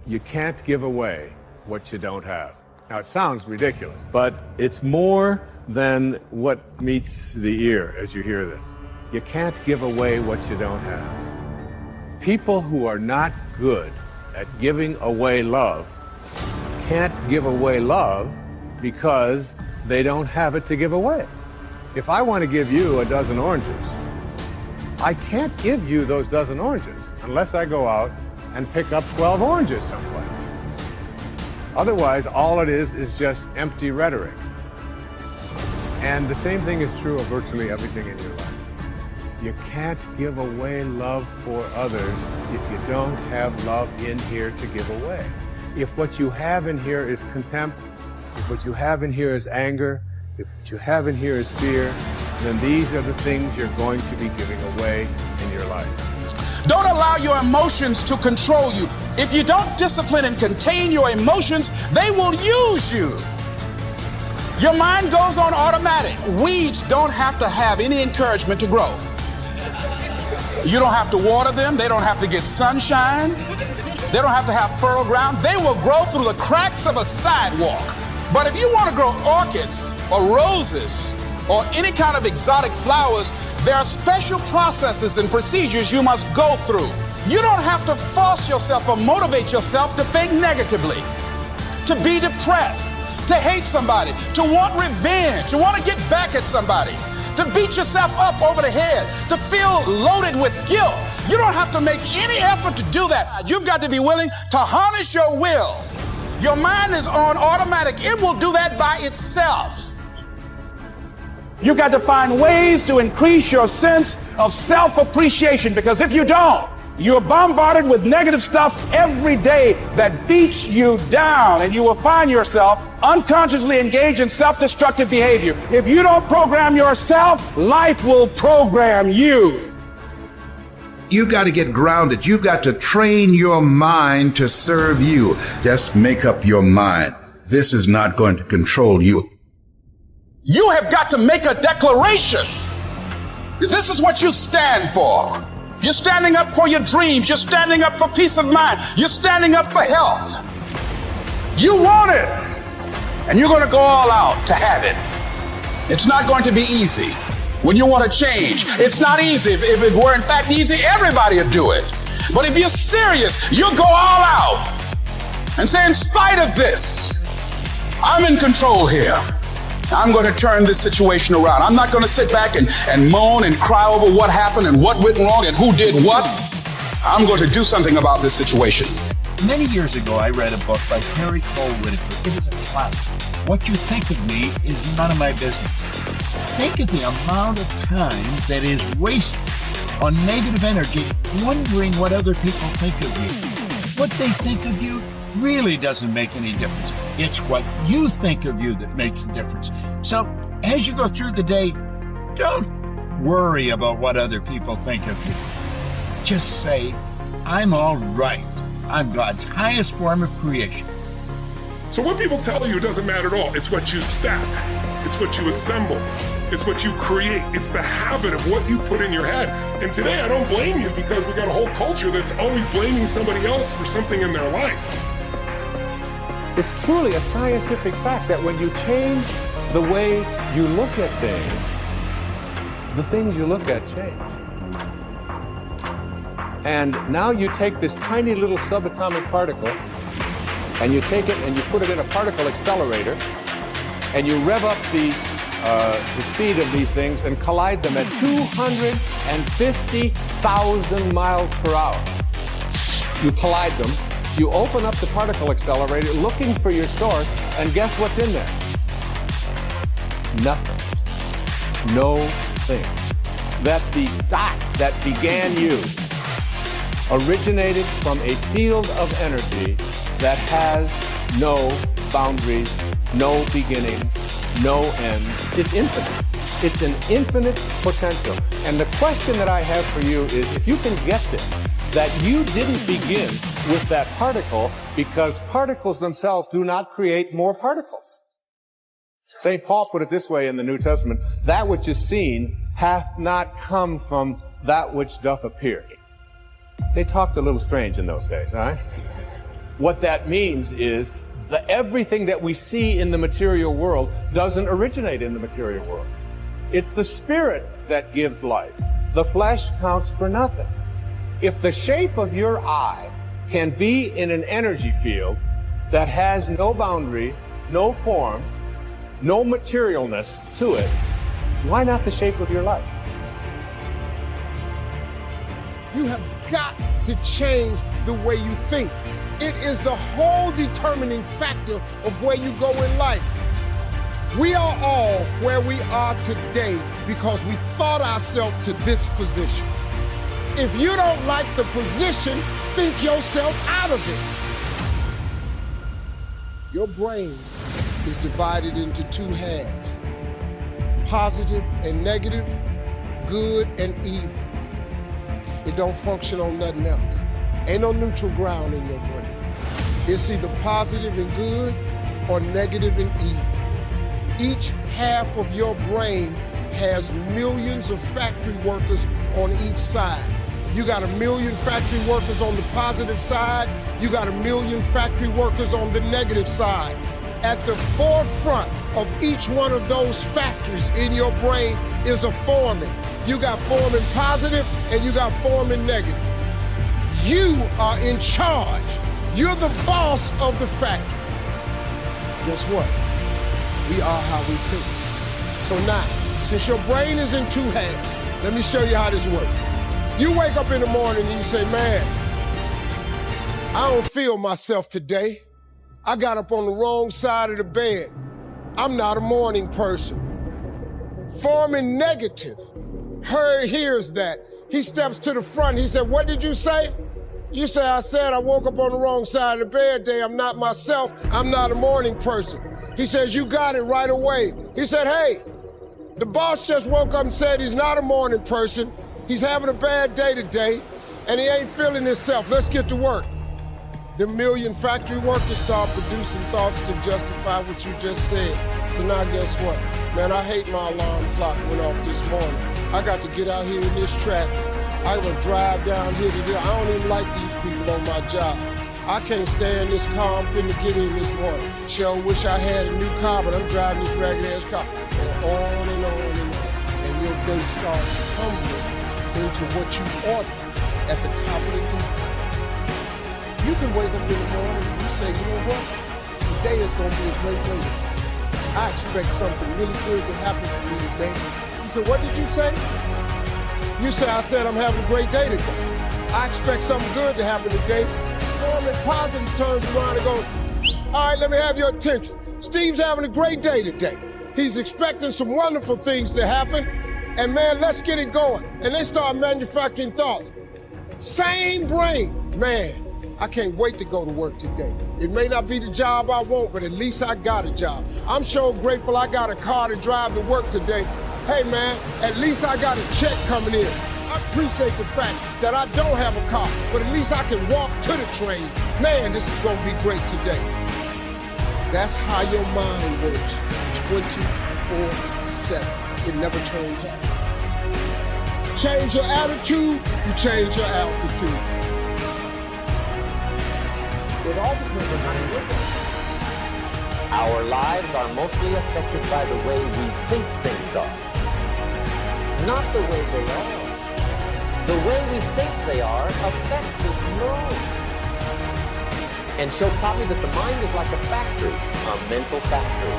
You can't give away what you don't have. Now, it sounds ridiculous, but it's more than what meets the ear as you hear this. You can't give away what you don't have. People who are not good at giving away love can't give away love because they don't have it to give away. If I want to give you a dozen oranges, I can't give you those dozen oranges unless I go out and pick up 12 oranges someplace. Otherwise, all it is just empty rhetoric. And the same thing is true of virtually everything in your life. You can't give away love for others if you don't have love in here to give away. If what you have in here is contempt, if what you have in here is anger, if what you have in here is fear, then these are the things you're going to be giving away in your life. Don't allow your emotions to control you. If you don't discipline and contain your emotions, they will use you. Your mind goes on automatic. Weeds don't have to have any encouragement to grow. You don't have to water them. They don't have to get sunshine. They don't have to have fertile ground. They will grow through the cracks of a sidewalk. But if you want to grow orchids or roses or any kind of exotic flowers, there are special processes and procedures you must go through. You don't have to force yourself or motivate yourself to think negatively, to be depressed, to hate somebody, to want revenge, to want to get back at somebody, to beat yourself up over the head, to feel loaded with guilt. You don't have to make any effort to do that. You've got to be willing to harness your will. Your mind is on automatic. It will do that by itself. You've got to find ways to increase your sense of self-appreciation, because if you don't, you're bombarded with negative stuff every day that beats you down, and you will find yourself unconsciously engaged in self-destructive behavior. If you don't program yourself, life will program you. You've got to get grounded. You've got to train your mind to serve you. Just make up your mind. This is not going to control you. You have got to make a declaration. This is what you stand for. You're standing up for your dreams. You're standing up for peace of mind. You're standing up for health. You want it, and you're going to go all out to have it. It's not going to be easy. When you want to change, it's not easy. If it were in fact easy, everybody would do it. But if you're serious, you'll go all out and say, in spite of this, I'm in control here. I'm going to turn this situation around. I'm not going to sit back and moan and cry over what happened and what went wrong and who did what. I'm going to do something about this situation. Many years ago, I read a book by Terry Cole Whitaker. It was a classic. What you think of me is none of my business. Think of the amount of time that is wasted on negative energy wondering what other people think of you. What they think of you really doesn't make any difference. It's what you think of you that makes a difference. So as you go through the day, don't worry about what other people think of you. Just say, I'm all right. I'm God's highest form of creation. So what people tell you doesn't matter at all. It's what you stack. It's what you assemble. It's what you create. It's the habit of what you put in your head. And today I don't blame you, because we got a whole culture that's always blaming somebody else for something in their life. It's truly a scientific fact that when you change the way you look at things, the things you look at change. And now you take this tiny little subatomic particle, and you take it and you put it in a particle accelerator, and you rev up the speed of these things and collide them at 250,000 miles per hour. You collide them, you open up the particle accelerator looking for your source, and guess what's in there? Nothing. No thing. That the dot that began you originated from a field of energy that has no boundaries, no beginnings, no ends. It's infinite. It's an infinite potential. And the question that I have for you is, if you can get this, that you didn't begin with that particle, because particles themselves do not create more particles. St. Paul put it this way in the New Testament: that which is seen hath not come from that which doth appear. They talked a little strange in those days, all right? What that means is that everything that we see in the material world doesn't originate in the material world. It's the spirit that gives life. The flesh counts for nothing. If the shape of your eye can be in an energy field that has no boundaries, no form, no materialness to it, why not the shape of your life? You have got to change the way you think. It is the whole determining factor of where you go in life. We are all where we are today because we thought ourselves to this position. If you don't like the position, think yourself out of it. Your brain is divided into two halves, positive and negative, good and evil. It don't function on nothing else. Ain't no neutral ground in your brain. It's either positive and good or negative and evil. Each half of your brain has millions of factory workers on each side. You got 1 million factory workers on the positive side. You got 1 million factory workers on the negative side. At the forefront of each one of those factories in your brain is a foreman. You got foreman positive and you got foreman negative. You are in charge. You're the boss of the factory. Guess what? We are how we think. So now, since your brain is in two halves, let me show you how this works. You wake up in the morning and you say, man, I don't feel myself today. I got up on the wrong side of the bed. I'm not a morning person. Foreman negative hears that. He steps to the front. He said, what did you say? You say, I said I woke up on the wrong side of the bed today. I'm not myself. I'm not a morning person. He says, you got it right away. He said, hey, the boss just woke up and said he's not a morning person. He's having a bad day today, and he ain't feeling himself. Let's get to work. The 1 million factory workers start producing thoughts to justify what you just said. So now guess what? Man, I hate my alarm clock went off this morning. I got to get out here in this traffic. I gotta drive down here to there. I don't even like these people on my job. I can't stand this car I'm finna get in this morning. Sure wish I had a new car, but I'm driving this ragged ass car. And on and on and on. And your day starts tumbling into what you ordered at the top of the day. You can wake up in the morning and you say, you know what? Today is gonna be a great day. I expect something really good to happen for me today. You said, what did you say? You say, I said I'm having a great day today. I expect something good to happen today. Foreman positive turns around and goes, all right, let me have your attention. Steve's having a great day today. He's expecting some wonderful things to happen. And man, let's get it going. And they start manufacturing thoughts. Same brain. Man, I can't wait to go to work today. It may not be the job I want, but at least I got a job. I'm so grateful I got a car to drive to work today. Hey man, at least I got a check coming in. I appreciate the fact that I don't have a car, but at least I can walk to the train. Man, this is gonna be great today. That's how your mind works 24/7. It never turns off. Change your attitude, you change your altitude. It all depends on how you look at it. Our lives are mostly affected by the way we think things are. Not the way they are. The way we think they are affects us most. And Show taught me that the mind is like a factory, a mental factory.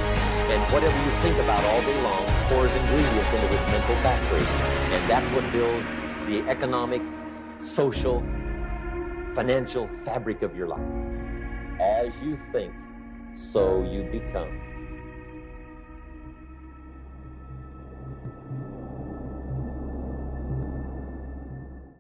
And whatever you think about all day long pours ingredients into this mental factory. And that's what builds the economic, social, financial fabric of your life. As you think, so you become.